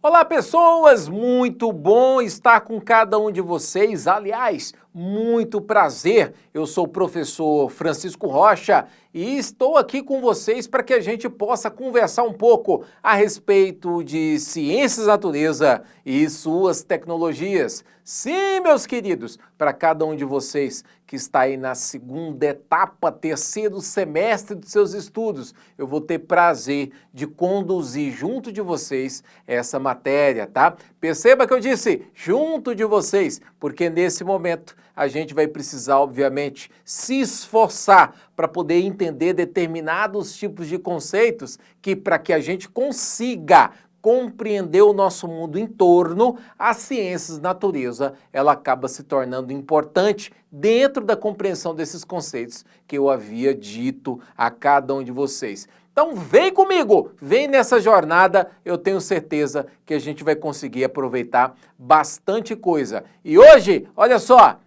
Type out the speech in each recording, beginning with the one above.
Olá, pessoas! Muito bom estar com cada um de vocês. Aliás, muito prazer. Eu sou o professor Francisco Rocha e estou aqui com vocês para que a gente possa conversar um pouco a respeito de ciências da natureza e suas tecnologias. Sim, meus queridos, para cada um de vocês que está aí na segunda etapa, terceiro semestre dos seus estudos, eu vou ter prazer de conduzir junto de vocês essa matéria, tá? Perceba que eu disse junto de vocês, porque nesse momento a gente vai precisar, obviamente, se esforçar para poder entender determinados tipos de conceitos que, para que a gente consiga compreender o nosso mundo em torno, as ciências da natureza, ela acaba se tornando importante dentro da compreensão desses conceitos que eu havia dito a cada um de vocês. Então vem comigo, vem nessa jornada, eu tenho certeza que a gente vai conseguir aproveitar bastante coisa. E hoje, olha só,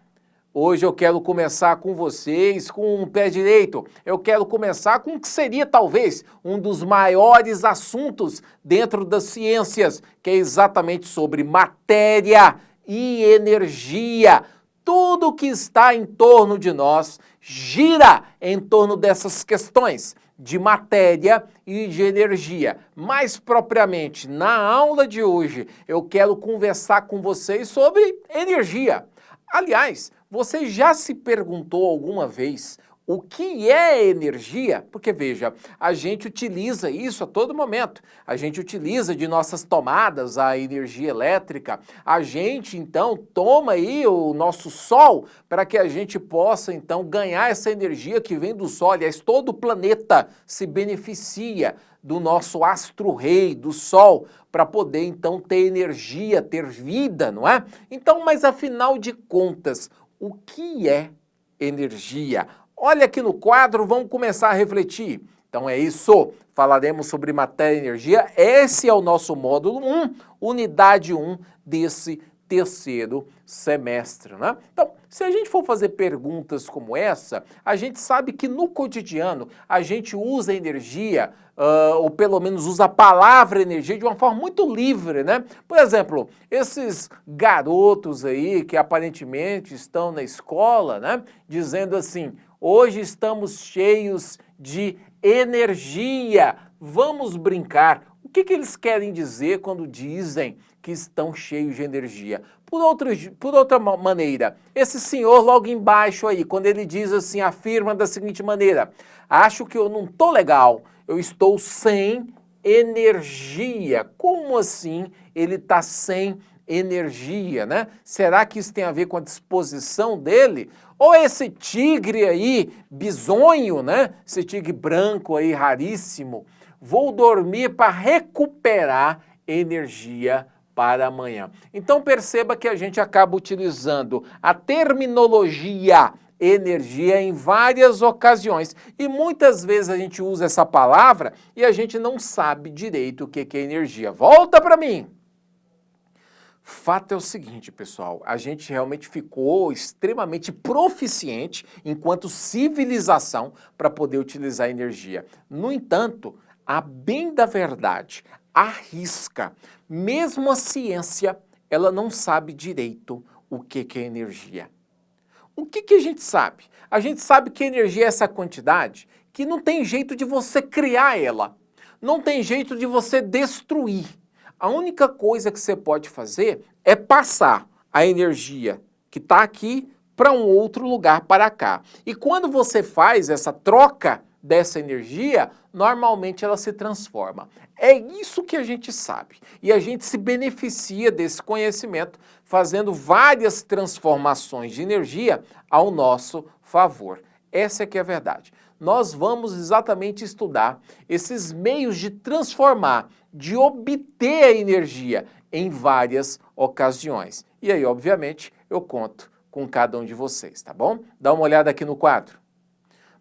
hoje eu quero começar com vocês com o pé direito. Eu quero começar com o que seria talvez um dos maiores assuntos dentro das ciências, que é exatamente sobre matéria e energia. Tudo que está em torno de nós gira em torno dessas questões de matéria e de energia. Mais propriamente, na aula de hoje, eu quero conversar com vocês sobre energia. Aliás, você já se perguntou alguma vez o que é energia? Porque veja, a gente utiliza isso a todo momento. A gente utiliza de nossas tomadas a energia elétrica. A gente então toma aí o nosso sol para que a gente possa então ganhar essa energia que vem do sol. Aliás, todo o planeta se beneficia do nosso astro-rei, do sol, para poder então ter energia, ter vida, não é? Então, mas afinal de contas, o que é energia? Olha aqui no quadro, vamos começar a refletir. Então é isso, falaremos sobre matéria e energia. Esse é o nosso módulo 1, unidade 1 desse terceiro semestre, né? Então, se a gente for fazer perguntas como essa, a gente sabe que no cotidiano a gente usa energia, ou pelo menos usa a palavra energia de uma forma muito livre, né? Por exemplo, esses garotos aí que aparentemente estão na escola, né? Dizendo assim, hoje estamos cheios de energia, vamos brincar. O que eles querem dizer quando dizem que estão cheios de energia? Por outra maneira, esse senhor logo embaixo aí, quando ele diz assim, afirma da seguinte maneira, acho que eu não estou legal, eu estou sem energia. Como assim ele está sem energia, né? Será que isso tem a ver com a disposição dele? Ou esse tigre aí, bisonho, né? Esse tigre branco aí, raríssimo, vou dormir para recuperar energia para amanhã. Então perceba que a gente acaba utilizando a terminologia energia em várias ocasiões e muitas vezes a gente usa essa palavra e a gente não sabe direito o que é energia. Volta para mim! Fato é o seguinte, pessoal, a gente realmente ficou extremamente proficiente enquanto civilização para poder utilizar energia. No entanto, a bem da verdade, arrisca, mesmo a ciência, ela não sabe direito o que é energia. O que a gente sabe? A gente sabe que energia é essa quantidade que não tem jeito de você criar ela, não tem jeito de você destruir. A única coisa que você pode fazer é passar a energia que está aqui para um outro lugar para cá. E quando você faz essa troca dessa energia, normalmente ela se transforma. É isso que a gente sabe. E a gente se beneficia desse conhecimento fazendo várias transformações de energia ao nosso favor. Essa é que é a verdade. Nós vamos exatamente estudar esses meios de transformar, de obter a energia em várias ocasiões. E aí, obviamente, eu conto com cada um de vocês, tá bom? Dá uma olhada aqui no quadro.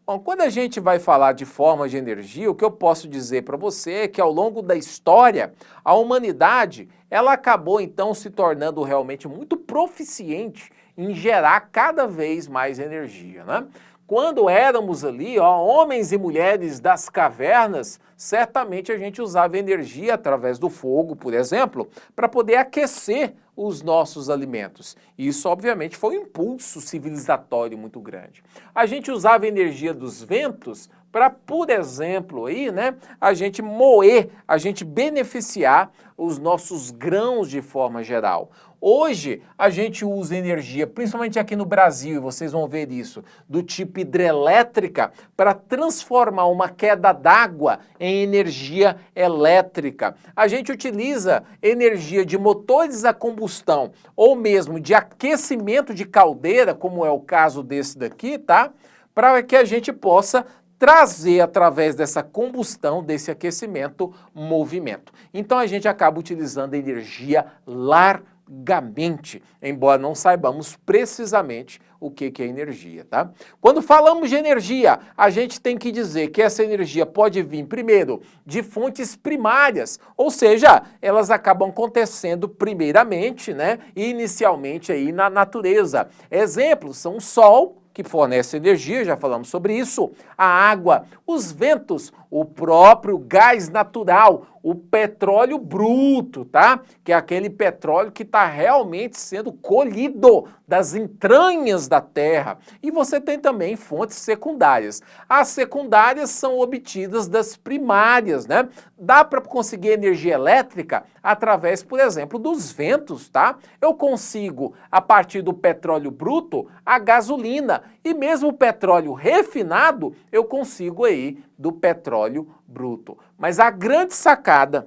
Bom, quando a gente vai falar de formas de energia, o que eu posso dizer para você é que ao longo da história, a humanidade, ela acabou então se tornando realmente muito proficiente em gerar cada vez mais energia, né? Quando éramos ali, ó, homens e mulheres das cavernas, certamente a gente usava energia através do fogo, por exemplo, para poder aquecer os nossos alimentos. Isso, obviamente, foi um impulso civilizatório muito grande. A gente usava energia dos ventos para, por exemplo, aí, né, a gente moer, a gente beneficiar os nossos grãos de forma geral. Hoje, a gente usa energia, principalmente aqui no Brasil, e vocês vão ver isso, do tipo hidrelétrica, para transformar uma queda d'água em energia elétrica. A gente utiliza energia de motores a combustão, ou mesmo de aquecimento de caldeira, como é o caso desse daqui, tá? Para que a gente possa trazer, através dessa combustão, desse aquecimento, movimento. Então a gente acaba utilizando energia largamente, embora não saibamos precisamente o que é energia, tá? Quando falamos de energia, a gente tem que dizer que essa energia pode vir, primeiro, de fontes primárias, ou seja, elas acabam acontecendo primeiramente, né, inicialmente aí na natureza. Exemplos são o sol, que fornece energia, já falamos sobre isso, a água, os ventos, o próprio gás natural, o petróleo bruto, tá? Que é aquele petróleo que está realmente sendo colhido das entranhas da terra. E você tem também fontes secundárias. As secundárias são obtidas das primárias, né? Dá para conseguir energia elétrica através, por exemplo, dos ventos, tá? Eu consigo, a partir do petróleo bruto, a gasolina. E mesmo o petróleo refinado, eu consigo aí do petróleo bruto. Mas a grande sacada,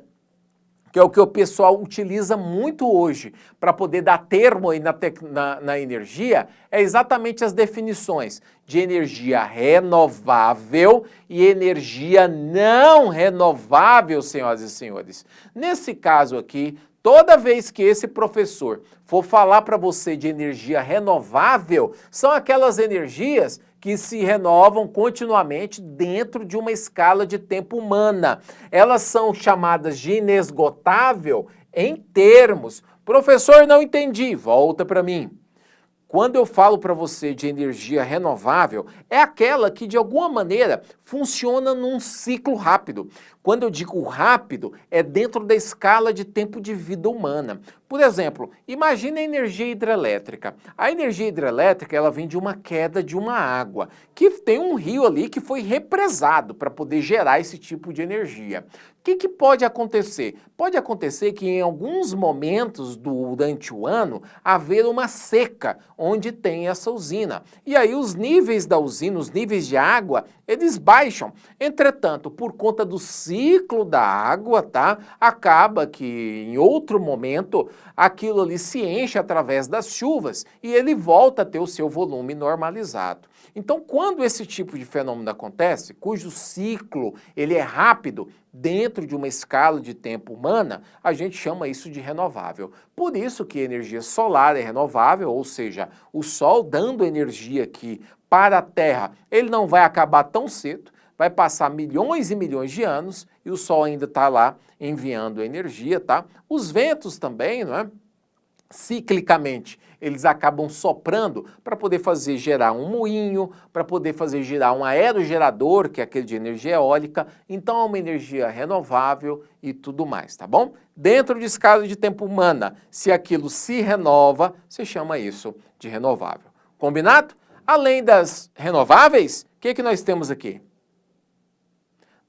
que é o que o pessoal utiliza muito hoje para poder dar termo aí na energia, é exatamente as definições de energia renovável e energia não renovável, senhoras e senhores. Nesse caso aqui, toda vez que esse professor for falar para você de energia renovável, são aquelas energias que se renovam continuamente dentro de uma escala de tempo humana. Elas são chamadas de inesgotável em termos. Professor, não entendi. Volta para mim. Quando eu falo para você de energia renovável, é aquela que de alguma maneira funciona num ciclo rápido. Quando eu digo rápido, é dentro da escala de tempo de vida humana. Por exemplo, imagine a energia hidrelétrica. A energia hidrelétrica, ela vem de uma queda de uma água, que tem um rio ali que foi represado para poder gerar esse tipo de energia. O que pode acontecer? Pode acontecer que em alguns momentos durante o ano haver uma seca onde tem essa usina. E aí os níveis da usina, os níveis de água, eles baixam. Entretanto, por conta do ciclo da água, tá? Acaba que em outro momento aquilo ali se enche através das chuvas e ele volta a ter o seu volume normalizado. Então, quando esse tipo de fenômeno acontece, cujo ciclo ele é rápido, dentro de uma escala de tempo humana, a gente chama isso de renovável. Por isso que a energia solar é renovável, ou seja, o Sol dando energia aqui para a Terra, ele não vai acabar tão cedo, vai passar milhões e milhões de anos e o Sol ainda está lá enviando energia, tá? Os ventos também, não é? Ciclicamente, eles acabam soprando para poder fazer gerar um moinho, para poder fazer girar um aerogerador, que é aquele de energia eólica, então é uma energia renovável e tudo mais, tá bom? Dentro de escala de tempo humana, se aquilo se renova, se chama isso de renovável. Combinado? Além das renováveis, o que nós temos aqui?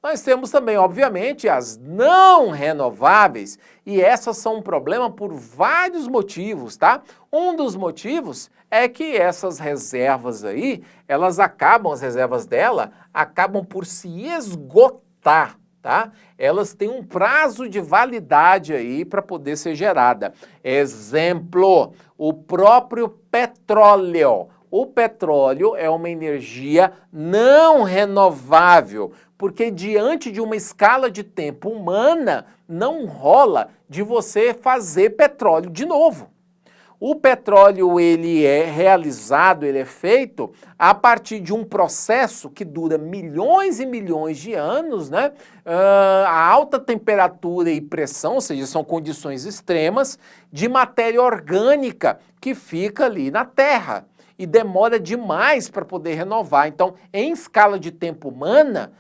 Nós temos também, obviamente, as não renováveis, e essas são um problema por vários motivos, tá? Um dos motivos é que essas reservas aí, as reservas dela, acabam por se esgotar, tá? Elas têm um prazo de validade aí para poder ser gerada. Exemplo, o próprio petróleo. O petróleo é uma energia não renovável, porque diante de uma escala de tempo humana, não rola de você fazer petróleo de novo. O petróleo, ele é realizado, ele é feito a partir de um processo que dura milhões e milhões de anos, né? A alta temperatura e pressão, ou seja, são condições extremas, de matéria orgânica que fica ali na Terra. E demora demais para poder renovar. Então, em escala de tempo humana,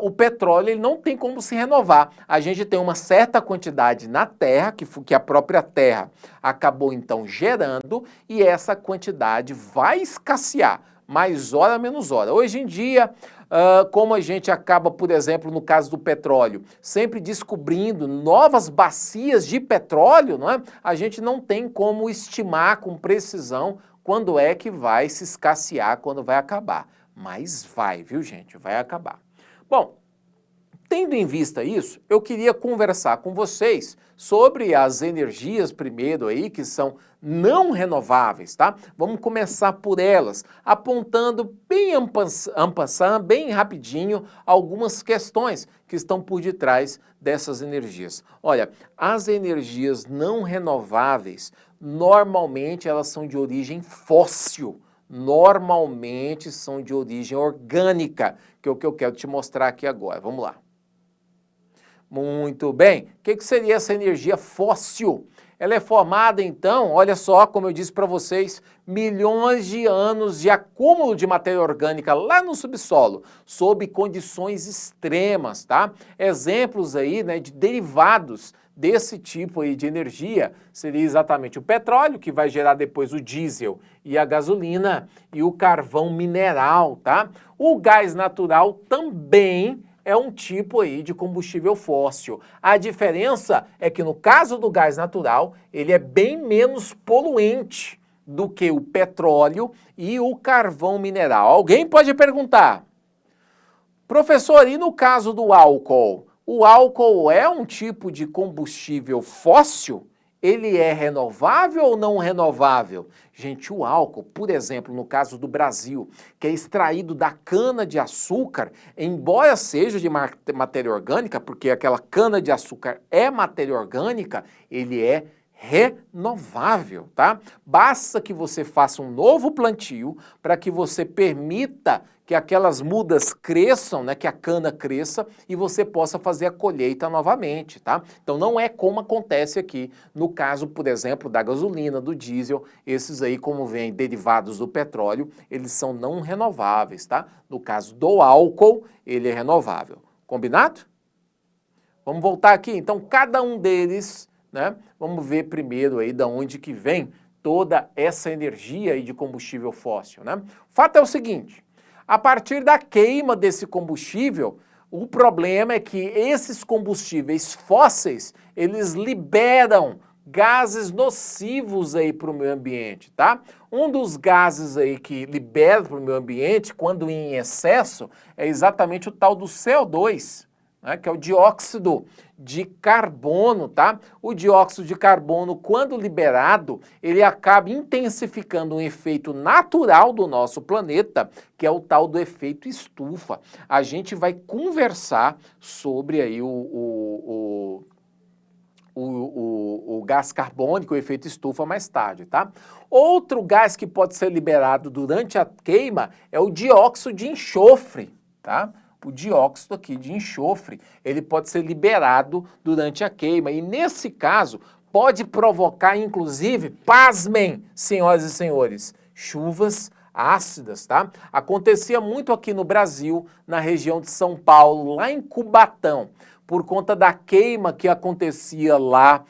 o petróleo ele não tem como se renovar. A gente tem uma certa quantidade na Terra, que a própria Terra acabou então gerando, e essa quantidade vai escassear, mais hora menos hora. Hoje em dia, como a gente acaba, por exemplo, no caso do petróleo, sempre descobrindo novas bacias de petróleo, não é? A gente não tem como estimar com precisão quando é que vai se escassear, quando vai acabar. Mas vai, viu, gente? Vai acabar. Bom, tendo em vista isso, eu queria conversar com vocês sobre as energias primeiro aí, que são não renováveis, tá? Vamos começar por elas, apontando bem en passant, bem rapidinho, algumas questões que estão por detrás dessas energias. Olha, as energias não renováveis, normalmente elas são de origem fóssil. Normalmente são de origem orgânica, que é o que eu quero te mostrar aqui agora. Vamos lá. Muito bem. O que seria essa energia fóssil? Ela é formada, então, olha só, como eu disse para vocês, milhões de anos de acúmulo de matéria orgânica lá no subsolo, sob condições extremas, tá? Exemplos aí, né, de derivados desse tipo aí de energia seria exatamente o petróleo, que vai gerar depois o diesel e a gasolina, e o carvão mineral, tá? O gás natural também é um tipo aí de combustível fóssil. A diferença é que no caso do gás natural, ele é bem menos poluente do que o petróleo e o carvão mineral. Alguém pode perguntar, professor, e no caso do álcool? O álcool é um tipo de combustível fóssil? Ele é renovável ou não renovável? Gente, o álcool, por exemplo, no caso do Brasil, que é extraído da cana-de-açúcar, embora seja de matéria orgânica, porque aquela cana-de-açúcar é matéria orgânica, ele é renovável, tá? Basta que você faça um novo plantio para que você permita que aquelas mudas cresçam, né, que a cana cresça e você possa fazer a colheita novamente, tá? Então não é como acontece aqui no caso, por exemplo, da gasolina, do diesel, esses aí como vêm derivados do petróleo, eles são não renováveis, tá? No caso do álcool, ele é renovável. Combinado? Vamos voltar aqui, então cada um deles, né? Vamos ver primeiro aí da onde que vem toda essa energia aí de combustível fóssil, né? O fato é o seguinte, a partir da queima desse combustível, o problema é que esses combustíveis fósseis, eles liberam gases nocivos aí para o meio ambiente, tá? Um dos gases aí que libera para o meio ambiente, quando em excesso, é exatamente o tal do CO2, né, que é o dióxido de carbono, tá? O dióxido de carbono, quando liberado, ele acaba intensificando um efeito natural do nosso planeta, que é o tal do efeito estufa. A gente vai conversar sobre aí o gás carbônico, o efeito estufa mais tarde, tá? Outro gás que pode ser liberado durante a queima é o dióxido de enxofre, tá? O dióxido aqui de enxofre, ele pode ser liberado durante a queima e nesse caso pode provocar inclusive, pasmem, senhoras e senhores, chuvas ácidas, tá? Acontecia muito aqui no Brasil, na região de São Paulo, lá em Cubatão, por conta da queima que acontecia lá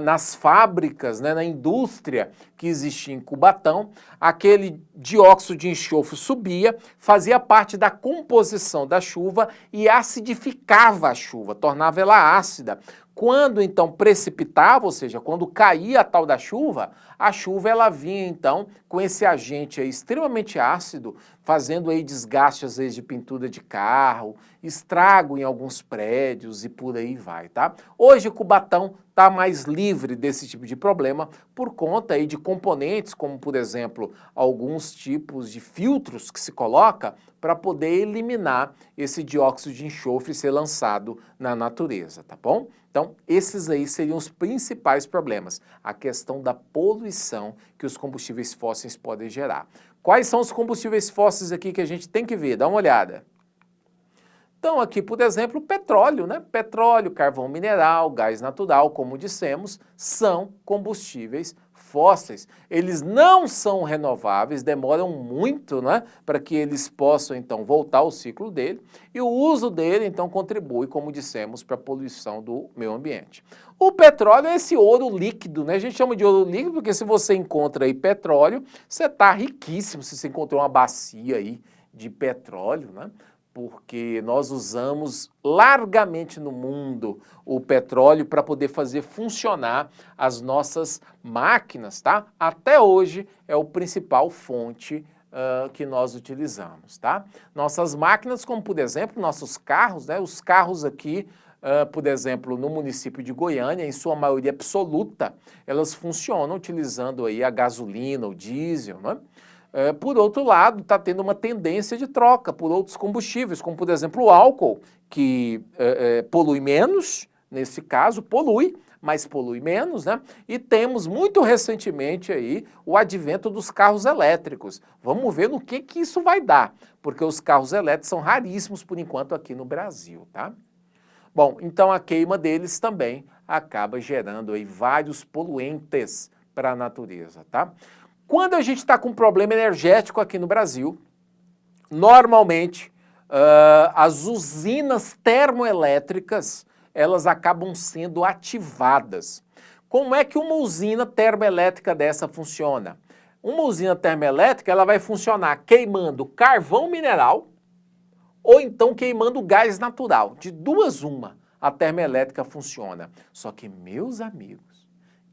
nas fábricas, né, na indústria que existia em Cubatão, aquele dióxido de enxofre subia, fazia parte da composição da chuva e acidificava a chuva, tornava ela ácida. Quando então precipitava, ou seja, quando caía a tal da chuva, a chuva ela vinha então com esse agente aí extremamente ácido, fazendo aí desgaste às vezes de pintura de carro, estrago em alguns prédios e por aí vai, tá? Hoje Cubatão está mais livre desse tipo de problema por conta aí de componentes, como por exemplo, alguns tipos de filtros que se coloca para poder eliminar esse dióxido de enxofre e ser lançado na natureza, tá bom? Então, esses aí seriam os principais problemas, a questão da poluição que os combustíveis fósseis podem gerar. Quais são os combustíveis fósseis aqui que a gente tem que ver? Dá uma olhada. Então, aqui, por exemplo, o petróleo, né? Petróleo, carvão mineral, gás natural, como dissemos, são combustíveis fósseis, eles não são renováveis, demoram muito, né, para que eles possam, então, voltar ao ciclo dele, e o uso dele, então, contribui, como dissemos, para a poluição do meio ambiente. O petróleo é esse ouro líquido, né? A gente chama de ouro líquido porque se você encontra aí petróleo, você está riquíssimo se você encontrou uma bacia aí de petróleo, né? Porque nós usamos largamente no mundo o petróleo para poder fazer funcionar as nossas máquinas, tá? Até hoje é o principal fonte que nós utilizamos, tá? Nossas máquinas, como por exemplo, nossos carros, né? Os carros aqui, por exemplo, no município de Goiânia, em sua maioria absoluta, elas funcionam utilizando aí a gasolina, o diesel, né? Por outro lado, está tendo uma tendência de troca por outros combustíveis, como por exemplo o álcool, que polui menos, nesse caso polui, mas polui menos, né? E temos muito recentemente aí o advento dos carros elétricos. Vamos ver no que isso vai dar, porque os carros elétricos são raríssimos por enquanto aqui no Brasil, tá? Bom, então a queima deles também acaba gerando aí vários poluentes para a natureza, tá? Quando a gente está com um problema energético aqui no Brasil, normalmente as usinas termoelétricas, elas acabam sendo ativadas. Como é que uma usina termoelétrica dessa funciona? Uma usina termoelétrica, ela vai funcionar queimando carvão mineral ou então queimando gás natural. De duas uma, a termoelétrica funciona. Só que, meus amigos,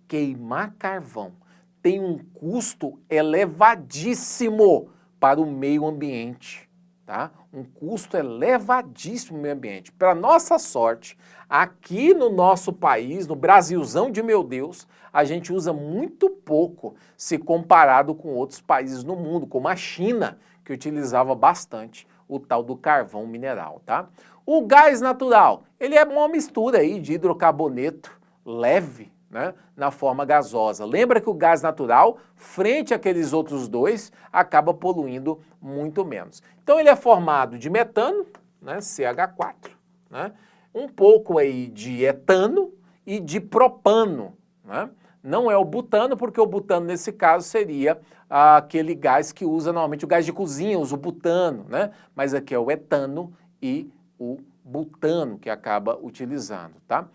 queimar carvão tem um custo elevadíssimo para o meio ambiente, tá? Um custo elevadíssimo no meio ambiente. Para nossa sorte, aqui no nosso país, no Brasilzão de meu Deus, a gente usa muito pouco se comparado com outros países no mundo, como a China, que utilizava bastante o tal do carvão mineral, tá? O gás natural, ele é uma mistura aí de hidrocarboneto leve, né, na forma gasosa. Lembra que o gás natural, frente àqueles outros dois, acaba poluindo muito menos. Então ele é formado de metano, né, CH4, né, um pouco aí de etano e de propano, né? Não é o butano, porque o butano nesse caso seria aquele gás que usa normalmente o gás de cozinha, usa o butano, né? Mas aqui é o etano e o butano que acaba utilizando, tá?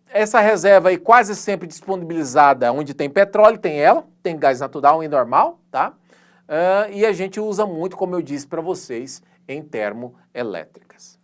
Essa reserva aí quase sempre disponibilizada onde tem petróleo, tem ela, tem gás natural e normal, tá? E a gente usa muito, como eu disse para vocês, em termoelétricas.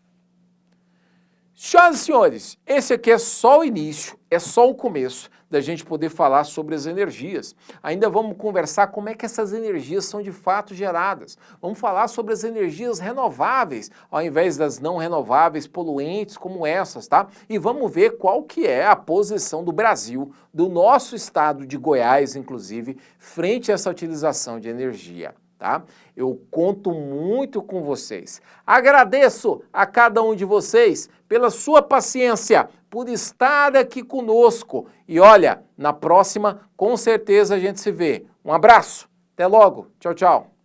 Senhoras e senhores, esse aqui é só o início, é só o começo da gente poder falar sobre as energias. Ainda vamos conversar como é que essas energias são de fato geradas. Vamos falar sobre as energias renováveis, ao invés das não renováveis poluentes como essas, tá? E vamos ver qual que é a posição do Brasil, do nosso estado de Goiás, inclusive, frente a essa utilização de energia. Tá? Eu conto muito com vocês. Agradeço a cada um de vocês pela sua paciência, por estar aqui conosco. E olha, na próxima, com certeza a gente se vê. Um abraço, até logo, tchau, tchau.